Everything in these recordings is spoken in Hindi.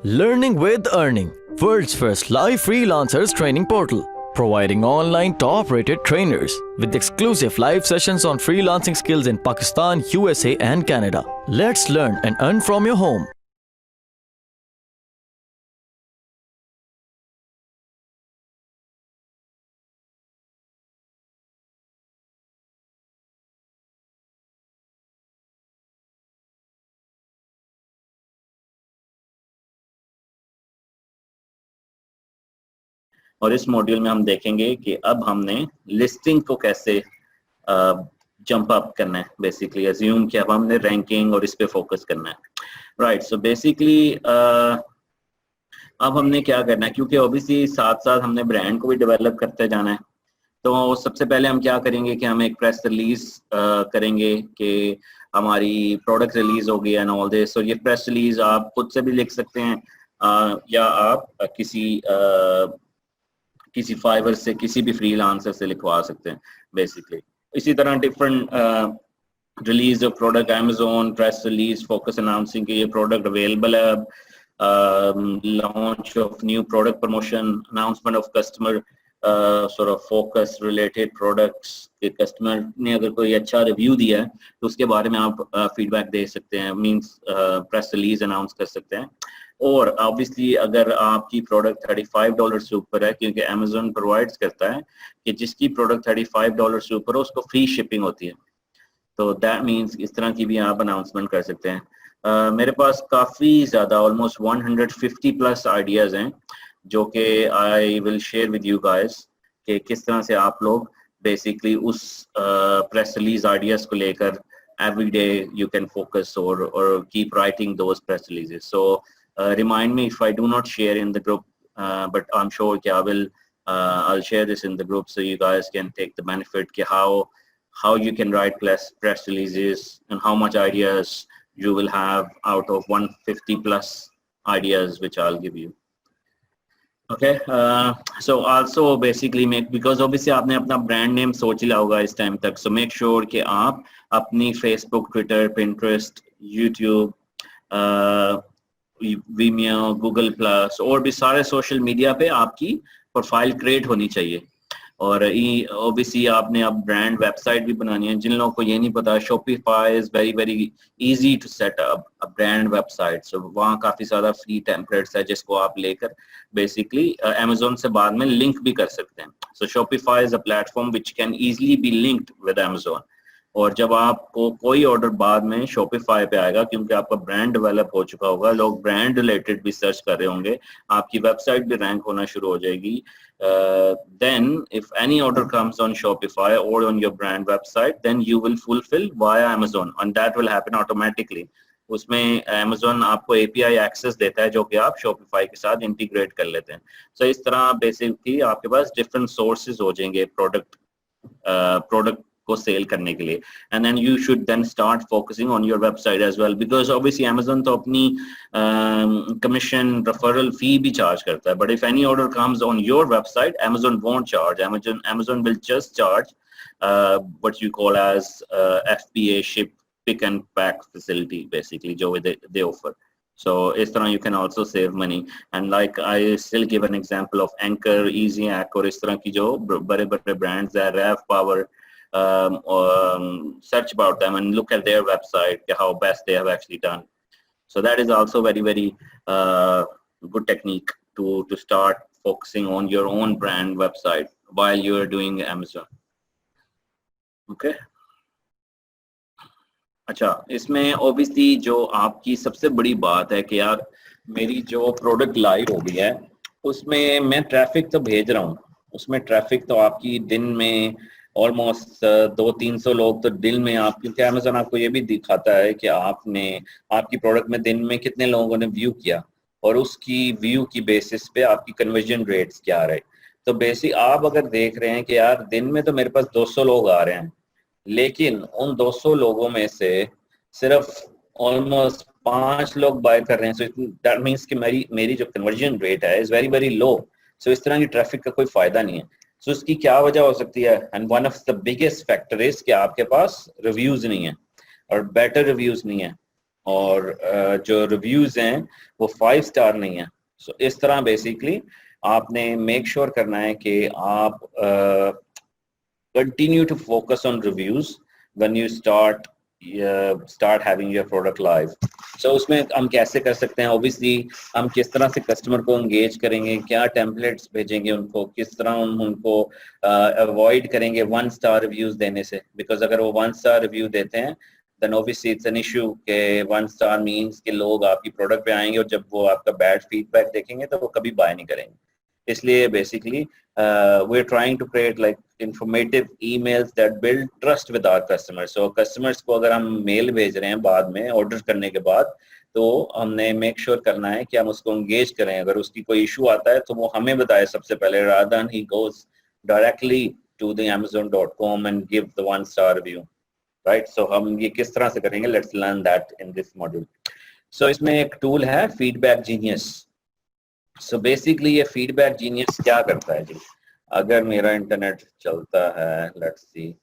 Learning with Earning, world's first live freelancers training portal, providing online top-rated trainers with exclusive live sessions on freelancing skills in Pakistan, USA and Canada. Let's learn and earn from your home. और इस मॉड्यूल में हम देखेंगे कि अब हमने लिस्टिंग को कैसे जंप अप करना है। बेसिकली अज्यूम कि अब हमने रैंकिंग और इस पे फोकस करना है। राइट, सो बेसिकली अब हमने क्या करना है, क्योंकि ऑब्वियसली साथ साथ हमने ब्रांड को भी डेवलप करते जाना है। तो सबसे पहले हम क्या करेंगे कि हम एक प्रेस रिलीज करेंगे कि हमारी प्रोडक्ट रिलीज हो गई एंड ऑल दिस। और ये प्रेस रिलीज आप खुद से भी लिख सकते हैं या आप किसी फाइवर से, किसी भी फ्रीलांसर से लिखवा सकते हैं बेसिकली। इसी तरह different release of product, Amazon press release focus announcing कि ये प्रोडक्ट अवेलेबल है, launch of new product promotion, announcement of customer sort of focus related products के कस्टमर ने अगर कोई अच्छा रिव्यू दिया है तो उसके बारे में आप फीडबैक दे सकते हैं, मींस प्रेस रिलीज अनाउंस कर सकते हैं। और ऑब्वियसली अगर आपकी प्रोडक्ट $35 से ऊपर है, क्योंकि अमेज़न प्रोवाइड्स करता है कि जिसकी प्रोडक्ट $35 से ऊपर हो उसको फ्री शिपिंग होती है, तो दैट मीन्स इस तरह की भी आप अनाउंसमेंट कर सकते हैं। मेरे पास काफ़ी ज़्यादा ऑलमोस्ट 150 प्लस आइडियाज़ हैं जो कि I will share with you guys कि किस तरह से आप लोग बेसिकली उस प्रेस रिलीज आइडियाज़ को लेकर every day you can focus और keep writing those press releases. So remind me if I do not share in the group, but I'm sure I will I'll share this in the group so you guys can take the benefit how you can write press releases and how much ideas you will have out of 150 plus ideas which I'll give you. Okay, so also basically make, because obviously आपने अपना brand name सोच ही लिया होगा इस टाइम तक, so make sure कि आप अपनी Facebook, Twitter, Pinterest, YouTube, Vimeo, Google Plus और भी सारे सोशल मीडिया पे आपकी प्रोफाइल क्रिएट होनी चाहिए। और ऑब्वियसली आपने अब ब्रांड वेबसाइट भी बनानी है। जिन लोगों को ये नहीं पता, Shopify is very easy to set up a brand website, so वहाँ काफ़ी ज़्यादा फ्री टेम्पलेट्स है जिसको आप लेकर बेसिकली Amazon से बाद में लिंक भी कर सकते हैं। So Shopify is a platform which can easily be linked with Amazon। और जब आपको कोई ऑर्डर बाद में शॉपिफाई पे आएगा, क्योंकि आपका ब्रांड डेवलप हो चुका होगा, लोग ब्रांड रिलेटेड भी सर्च कर रहे होंगे, आपकी वेबसाइट भी रैंक होना शुरू हो जाएगी, then if any order comes on Shopify or on your brand website, then you will fulfill via Amazon and that will happen automatically। उसमें Amazon आपको API एक्सेस देता है जो कि आप Shopify के साथ इंटीग्रेट कर लेते हैं। So इस तरह बेसिकली आपके पास डिफरेंट सोर्सेज हो जाएंगे प्रोडक्ट को सेल करने के लिए। And then you should then start focusing on your website as well, because obviously Amazon तो अपनी कमीशन रेफरल फी भी चार्ज करता है, but if any order comes on your website Amazon won't charge, Amazon will just charge what you call as FBA, ship pick and pack facility basically जो दे ऑफर। So इस तरह you can also save money, and like I still give an example of Anchor, EasyAC और इस तरह की जो बड़े बड़े brands है, Rev Power, search about them and look at their website, how best they have actually done. So that is also very good technique to start focusing on your own brand website while you are doing Amazon. Okay. अच्छा, इसमें ऑब्वियसली जो आपकी सबसे बड़ी बात है कि यार मेरी जो प्रोडक्ट लाइव हो गई है उसमें मैं ट्रैफिक तो भेज रहा हूँ, उसमें ट्रैफिक तो आपकी दिन में ऑलमोस्ट 200-300 लोग तो दिन में आप, क्योंकि अमेज़न आपको ये भी दिखाता है कि आपने आपकी प्रोडक्ट में दिन में कितने लोगों ने व्यू किया और उसकी व्यू की बेसिस पे आपकी कन्वर्जन रेट्स क्या रहे। तो बेसिक आप अगर देख रहे हैं कि यार दिन में तो मेरे पास 200 लोग आ रहे हैं, लेकिन उन 200 लोगों में से सिर्फ ऑलमोस्ट 5 लोग बाय कर रहे हैं, सो दैट मीन्स कि मेरी जो कन्वर्जन रेट है इज वेरी लो। सो इस तरह की ट्रैफिक का कोई फायदा नहीं है। सो इसकी क्या वजह हो सकती है? And one of the biggest factor is कि आपके पास रिव्यूज नहीं है और बेटर रिव्यूज नहीं है। और जो रिव्यूज हैं वो 5 स्टार नहीं है। सो इस तरह बेसिकली आपने मेक श्योर करना है कि आप continue to focus on reviews when you start having your product live. So उसमें हम कैसे कर सकते हैं, obviously हम किस तरह से कस्टमर को engage करेंगे, क्या टेम्पलेट्स भेजेंगे उनको, किस तरह हम उनको अवॉइड करेंगे 1 स्टार रिव्यूज देने से, बिकॉज अगर वो 1 स्टार रिव्यू देते हैं then obviously it's an issue कि 1 स्टार means कि लोग आपकी प्रोडक्ट पे आएंगे और जब वो आपका बैड फीडबैक देखेंगे तो वो कभी बाय नहीं करेंगे। इसलिए basically we're trying to create like informative emails that build trust with our customers. So customers को अगर हम मेल भेज रहे हैं बाद में ऑर्डर करने के बाद, तो हमने मेक श्योर करना है कि हम उसको एंगेज करें। अगर उसकी कोई इशू आता है तो वो हमें बताए सबसे पहले, rather than he goes directly to the amazon.com and give the 1 star review, right? So हम ये किस तरह से करेंगे, let's learn that in this module. So इसमें एक टूल है फीडबैक जीनियस। सो बेसिकली ये फीडबैक जीनियस क्या करता है जी, अगर मेरा इंटरनेट चलता है, let's see,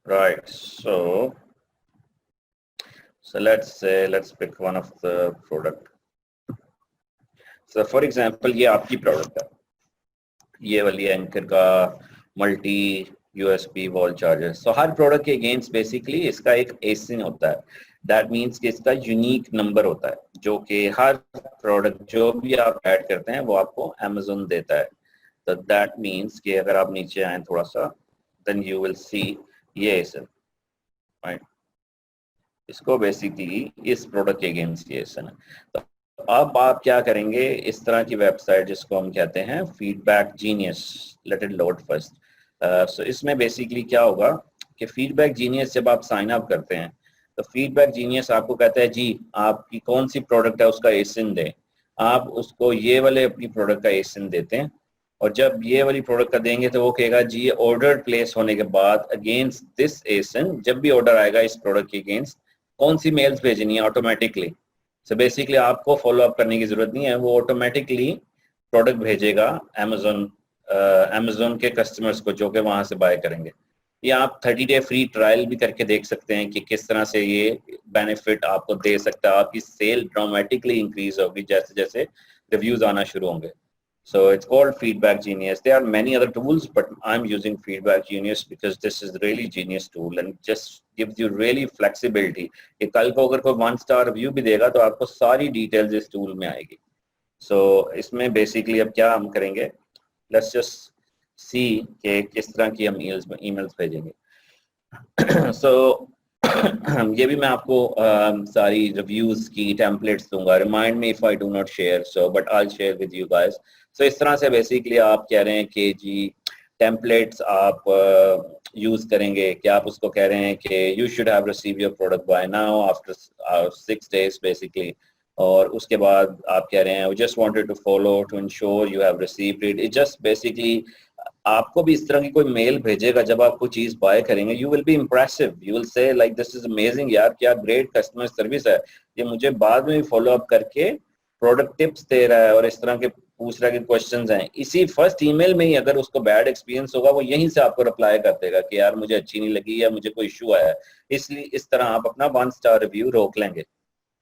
right, so let's pick one of the product. So for example ये आपकी प्रोडक्ट है, ये वाली एंकर का मल्टी यूएसबी वॉल चार्जर। सो हर प्रोडक्ट के अगेंस्ट बेसिकली इसका एक एसिन होता है, दैट मीन्स कि इसका यूनिक नंबर होता है जो कि हर प्रोडक्ट जो भी आप ऐड करते हैं वो आपको अमेज़न देता है। तो दैट मीन्स कि अगर आप नीचे आए थोड़ा सा, देन यू विल सी ये एसिन, राइट, इसको बेसिकली इस प्रोडक्ट के अगेंस्ट ये एसिन है। तो अब आप क्या करेंगे, इस तरह की वेबसाइट जिसको हम कहते हैं feedback genius, let it load first. So इसमें बेसिकली क्या होगा कि फीडबैक जीनियस जब आप साइन अप करते हैं तो फीडबैक जीनियस आपको कहता है जी आपकी कौन सी प्रोडक्ट है उसका एसिन दें। आप उसको ये वाले अपनी प्रोडक्ट का एसिन देते हैं और जब ये वाली प्रोडक्ट का देंगे तो वो कहेगा जी ऑर्डर प्लेस होने के बाद अगेंस्ट दिस एसिन, जब भी ऑर्डर आएगा इस प्रोडक्ट के अगेंस्ट कौन सी मेल्स भेजनी है ऑटोमेटिकली। सो बेसिकली आपको फॉलो अप करने की जरूरत नहीं है, वो ऑटोमेटिकली प्रोडक्ट भेजेगा अमेज़न के कस्टमर्स को जो कि वहां से बाय करेंगे। या आप 30 डे फ्री ट्रायल भी करके देख सकते हैं कि किस तरह से ये बेनिफिट आपको दे सकता है। आपकी सेल ड्रामेटिकली इंक्रीज होगी जैसे जैसे रिव्यूज आना शुरू होंगे। So it's called Feedback Genius. There are many other tools, but I'm using Feedback Genius because this is really genius tool and just gives you really flexibility. कि कल को अगर कोई 1 स्टार रिव्यू भी देगा तो आपको सारी डिटेल्स इस टूल में आएगी। So इसमें बेसिकली अब क्या हम करेंगे, let's just see कि किस तरह की हम ईमेल्स भेजेंगे। So ये भी मैं आपको सारी रिव्यूज की टेम्पलेट्स दूंगा, remind me if I do not share, so but I share with you guys. So इस तरह से बेसिकली आप कह रहे हैं कि जी टेम्पलेट्स आप यूज करेंगे कि आप उसको कह रहे हैं कि you should have receive your product by now after 6 days basically, और उसके बाद आप कह रहे हैं just wanted to follow to ensure you have received it. It just basically आपको भी इस तरह की कोई मेल भेजेगा जब आप कोई चीज बाय करेंगे, you will be impressive, you will say like this is amazing यार, क्या ग्रेट कस्टमर सर्विस है, ये मुझे बाद में भी फॉलो अप करके प्रोडक्ट टिप्स दे रहा है और इस तरह के पूछ रहा है कि क्वेश्चंस हैं। इसी फर्स्ट ईमेल में ही अगर उसको बैड एक्सपीरियंस होगा वो यहीं से आपको रिप्लाई कर देगा कि यार मुझे अच्छी नहीं लगी या मुझे कोई इशू आया है। इसलिए इस तरह आप अपना 1 स्टार रिव्यू रोक लेंगे।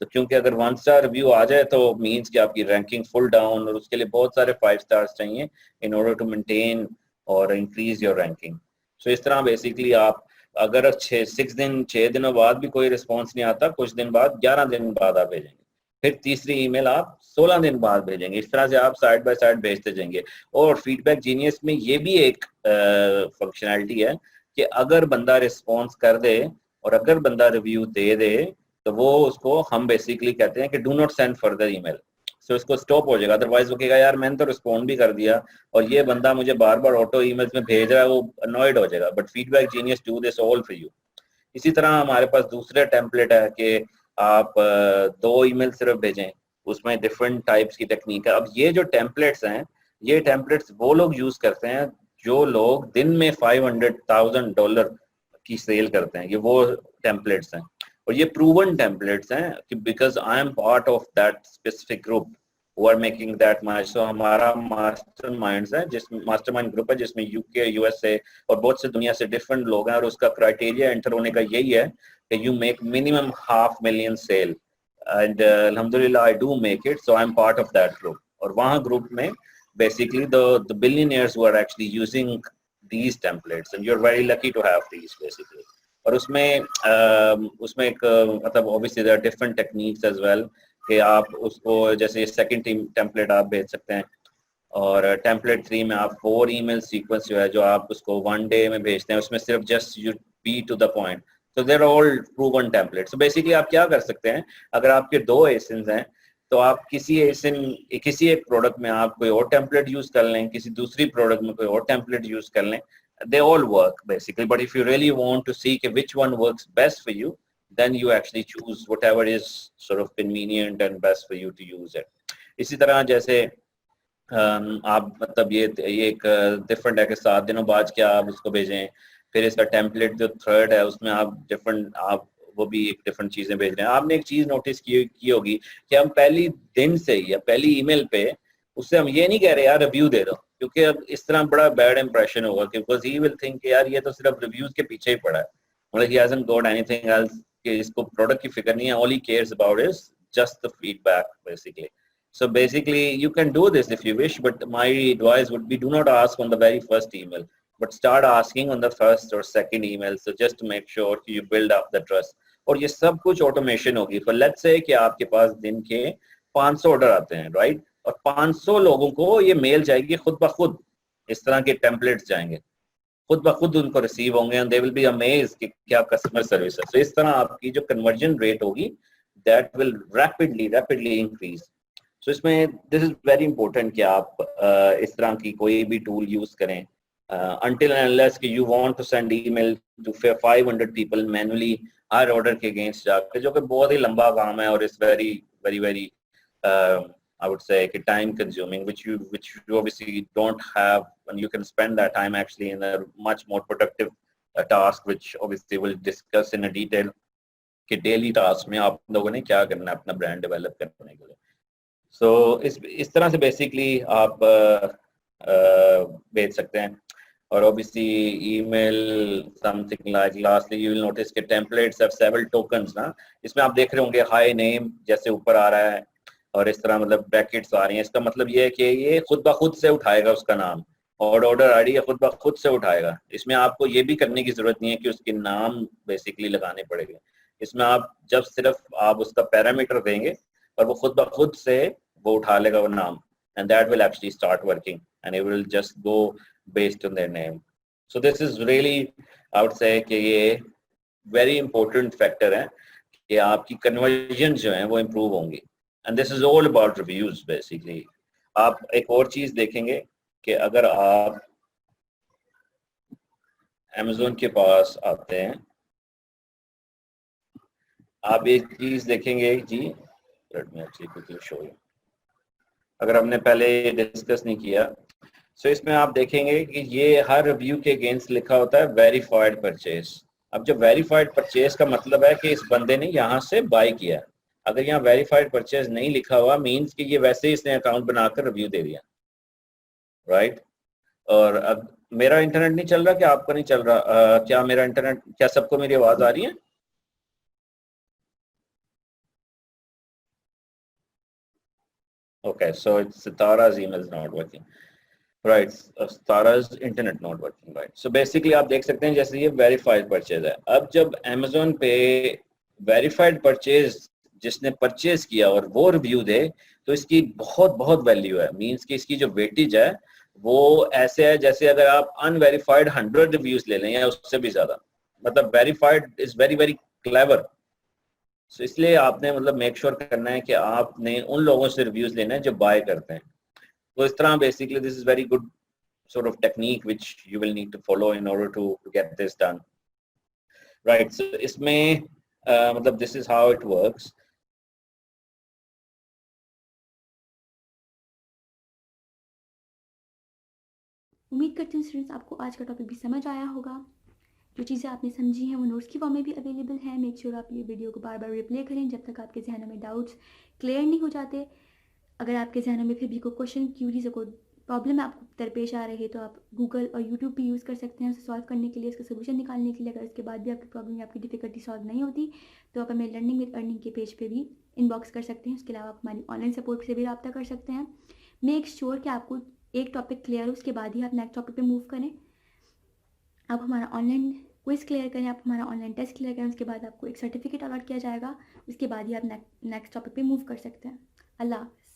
तो क्योंकि अगर 1 स्टार रिव्यू आ जाए तो मीन्स कि आपकी रैंकिंग फुल डाउन, और उसके लिए बहुत सारे 5 स्टार्स चाहिए इन ऑर्डर टू मेंटेन और इंक्रीज योर रैंकिंग। सो इस तरह बेसिकली आप अगर 6 दिनों बाद भी कोई रिस्पॉन्स नहीं आता, कुछ दिन बाद 11 दिन बाद आप भेजेंगे, फिर तीसरी ईमेल आप 16 दिन बाद भेजेंगे। इस तरह से आप साइड बाय साइड भेजते जाएंगे। और फीडबैक जीनियस में ये भी एक फंक्शनैलिटी है कि अगर बंदा रिस्पॉन्स कर दे और अगर बंदा रिव्यू दे दे तो वो उसको हम बेसिकली कहते हैं कि do not send further email. So इसको स्टॉप हो जाएगा, अदरवाइज वो कहेगा यार मैंने तो रिस्पॉन्ड भी कर दिया और ये बंदा मुझे बार बार ऑटो ईमेल्स में भेज रहा है, वो अनॉयड हो जाएगा। But feedback genius do this all for you. इसी तरह हमारे पास दूसरे टेम्पलेट है कि आप 2 ईमेल सिर्फ भेजें, उसमें डिफरेंट टाइप्स की टेक्निक है। अब ये जो टेम्पलेट्स हैं, ये टेम्पलेट्स वो लोग यूज करते हैं जो लोग दिन में $500,000 की सेल करते हैं, ये वो टेम्पलेट्स हैं। और ये प्रूवन टेम्पलेट्स हैं कि because I am part of that specific group who are making that much. So हमारा मास्टरमाइंड्स है, जिसमें मास्टरमाइंड ग्रुप है जिसमें यूके, यूएसए और बहुत से दुनिया से डिफरेंट लोग हैं, और उसका क्राइटेरिया एंटर होने का यही है कि you make minimum 500,000 sale, and अल्हम्दुलिल्लाह I do make it, so I am part of that group. और वहाँ ग्रुप में basically the billionaires who are actually using these templates, and you're very lucky to have these basically. और उसमें एक मतलब obviously there are different techniques as well कि आप उसको जैसे सेकंड टीम टेम्पलेट आप भेज सकते हैं, और टेम्पलेट 3 में आप 4 ईमेल सीक्वेंस जो है जो आप उसको 1 डे में भेजते हैं, उसमें सिर्फ just you be to the point. So there are all proven template. So basically आप क्या कर सकते हैं, अगर आपके 2 एसिन्स हैं तो आप किसी एक प्रोडक्ट में आप कोई और टेम्पलेट यूज कर लें, किसी दूसरी प्रोडक्ट में कोई और टेम्पलेट यूज कर लें. They all work basically, but if you really want to see which one works best for you, then you actually choose whatever is sort of convenient and best for you to use it. इसी तरह जैसे आप मतलब ये एक डिफरेंट है कि 7 दिनों बाद क्या आप उसको भेजें, फिर इसका टेम्पलेट जो थर्ड है उसमें आप वो भी एक डिफरेंट चीजें भेज रहे हैं. आपने एक चीज नोटिस की होगी कि हम पहली दिन से या पहली ईमेल पे उससे हम ये नहीं कह रहे यार रिव्यू दे दो, क्योंकि अब इस तरह बड़ा बैड इंप्रेशन होगा, बिकॉज ही विल थिंक यार ये तो सिर्फ रिव्यूज के पीछे ही पड़ा है, मतलब he hasn't got anything else, कि इसको प्रोडक्ट की फिक्र नहीं है, all he cares about is just the feedback basically. So basically you can do this if you wish, but my advice would be do not ask on the very first email, but start asking on the first or second email, so just to make sure you build up the trust. और ये सब कुछ ऑटोमेशन होगी. For let's say कि आपके पास दिन के 500 ऑर्डर आते हैं, राइट, और 500 लोगों को ये मेल जाएगी खुद ब खुद, इस तरह के टेम्पलेट्स जाएंगे खुद ब खुद, उनको रिसीव होंगे, and they will be amazed कि क्या कस्टमर सर्विस है. So इस तरह आपकी जो कन्वर्जन रेट होगी that will rapidly increase. So इसमें this is very important कि आप इस तरह की कोई भी टूल यूज करें, until and unless कि you want to send email to 500 people manually her order के अगेंस्ट जाकर, जो कि बहुत ही लंबा काम है और it's very I would say time consuming, which you obviously don't have, and you can spend that time actually in a much more productive task, which obviously we'll discuss in a detail कि डेली टास्क में आप लोगों ने क्या करना है अपना ब्रांड डेवलप करने के लिए. सो इस तरह से बेसिकली आप भेज सकते हैं. और obviously email something like lastly you will notice कि templates have several tokens ना, इसमें आप देख रहे होंगे हाई नेम जैसे ऊपर आ रहा है और इस तरह मतलब ब्रैकेट्स आ रही हैं. इसका मतलब ये है कि ये खुद ब खुद से उठाएगा उसका नाम, और ऑर्डर आईडी खुद ब खुद से उठाएगा. इसमें आपको ये भी करने की जरूरत नहीं है कि उसके नाम बेसिकली लगाने पड़ेंगे. इसमें आप जब सिर्फ आप उसका पैरामीटर देंगे और वो खुद ब खुद से वो उठा लेगा वो नाम, and that will actually start working and it will just go based on their name. So this is really, I would say कि ये very important factor है कि आपकी conversions जो हैं वो improve होंगी, and this is all about reviews basically. आप एक और चीज देखेंगे कि अगर आप Amazon के पास आते हैं, आप एक चीज देखेंगे जी, let me actually quickly show you. अगर हमने पहले डिस्कस नहीं किया, सो इसमें आप देखेंगे कि ये हर रिव्यू के अगेंस्ट लिखा होता है वेरीफाइड परचेज. अब जो वेरीफाइड परचेज का मतलब है कि इस बंदे ने यहाँ से बाय किया. अगर यहाँ वेरीफाइड परचेज नहीं लिखा हुआ मींस कि ये वैसे ही इसने अकाउंट बनाकर रिव्यू दे दिया, राइट. और अब मेरा इंटरनेट नहीं चल रहा, क्या आपका नहीं चल रहा? क्या मेरा इंटरनेट, क्या सबको मेरी आवाज आ रही है? Okay, so it's Tara's email is not working. Right, Tara's internet not working, right? So basically आप देख सकते हैं जैसे ये verified purchase है. अब जब Amazon पे verified purchase जिसने परचेज किया और वो रिव्यू दे तो इसकी बहुत बहुत वैल्यू है. मींस कि इसकी जो वेटेज है वो ऐसे है जैसे अगर आप अनवेरीफाइड 100 रिव्यूज ले लें या उससे भी ज्यादा. मतलब वेरीफाइड इज वेरी क्लेवर. सो इसलिए आपने मतलब मेक श्योर करना है कि आपने उन लोगों से रिव्यूज लेना है जो बाय करते हैं. तो इस तरह basically this is very good sort of technique which you will need to follow in order to get this done, right? So इसमें मतलब this is how it works. उम्मीद करती हूँ स्टूडेंट्स आपको आज का टॉपिक भी समझ आया होगा. जो चीज़ें आपने समझी हैं वो नोट्स की फॉर्म में भी अवेलेबल हैं। मेक श्योर आप ये वीडियो को बार बार रिप्ले करें जब तक आपके जहनों में डाउट्स क्लियर नहीं हो जाते। अगर आपके जहनों में फिर भी कोई क्वेश्चन, क्यूरीज, कोई प्रॉब्लम आपको दरपेश आ रही है तो आप गूगल और यूट्यूब भी यूज़ कर सकते हैं उसे सॉल्व करने के लिए, उसका सोल्यूशन निकालने के लिए। अगर इसके बाद भी आपकी प्रॉब्लम या आपकी डिफिकल्टी सॉल्व नहीं होती तो आप हमें लर्निंग विद अर्निंग के पेज पे भी इनबॉक्स कर सकते हैं। उसके अलावा आप हमारी ऑनलाइन सपोर्ट से भी रब्ता कर सकते हैं। मेक श्योर कि आपको एक टॉपिक क्लियर हो, उसके बाद ही आप नेक्स्ट टॉपिक पे मूव करें। आप हमारा ऑनलाइन क्विज क्लियर करें, आप हमारा ऑनलाइन टेस्ट क्लियर करें, उसके बाद आपको एक सर्टिफिकेट अलॉट किया जाएगा। उसके बाद ही आप नेक्स्ट टॉपिक पे मूव कर सकते हैं। अल्लाह हाफ़िज़।